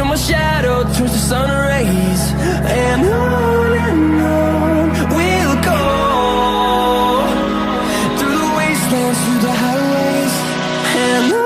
till my shadow turns to sun rays. And on we'll go, through the wastelands, through the highways, and on.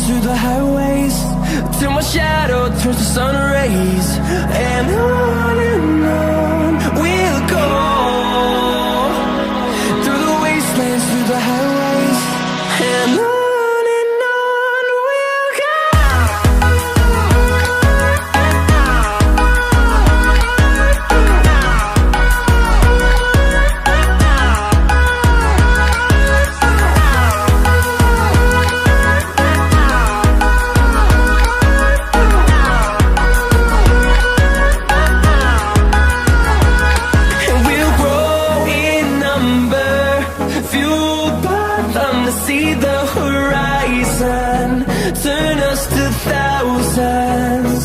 Through the highways, till my shadow turns to sun rays. And on we'll go, through the wastelands, through the highways, and on. See the horizon turn us to thousands,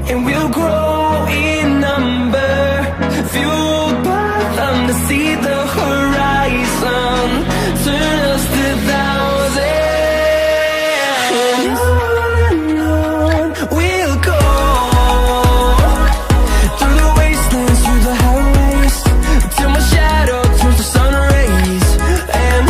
and we'll grow in number, fueled by them to see the horizon turn us to thousands. And on we'll go, through the wastelands, through the highways, till my shadow turns to sun rays. And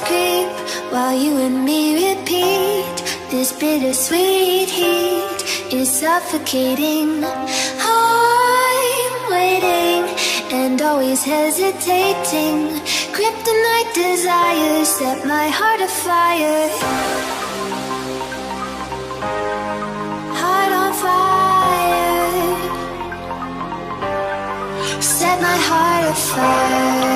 creep while you and me repeat. This bittersweet heat is suffocating. I'm waiting and always hesitating. Kryptonite desires set my heart afire. Heart on fire, set my heart afire.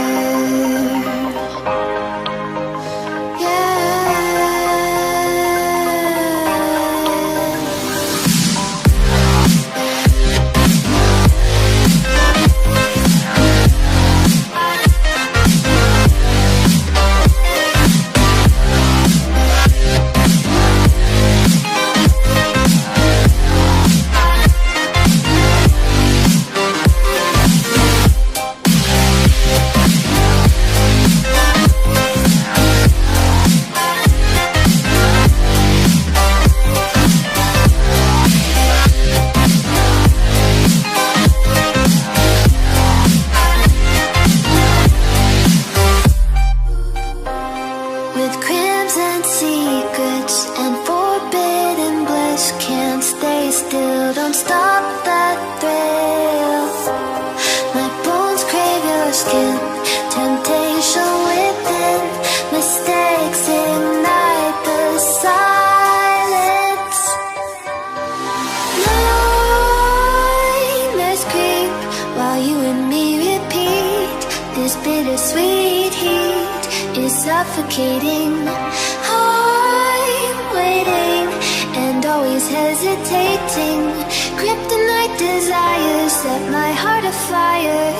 Don't stop that thrill. My bones crave your skin. Temptation within. Mistakes ignite the silence. Nightmares creep while you and me repeat. This bittersweet heat is suffocating. I'm waiting and always hesitating. Kryptonite desires set my heart afire.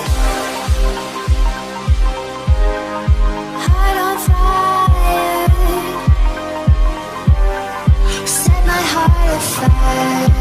Heart on fire, set my heart afire.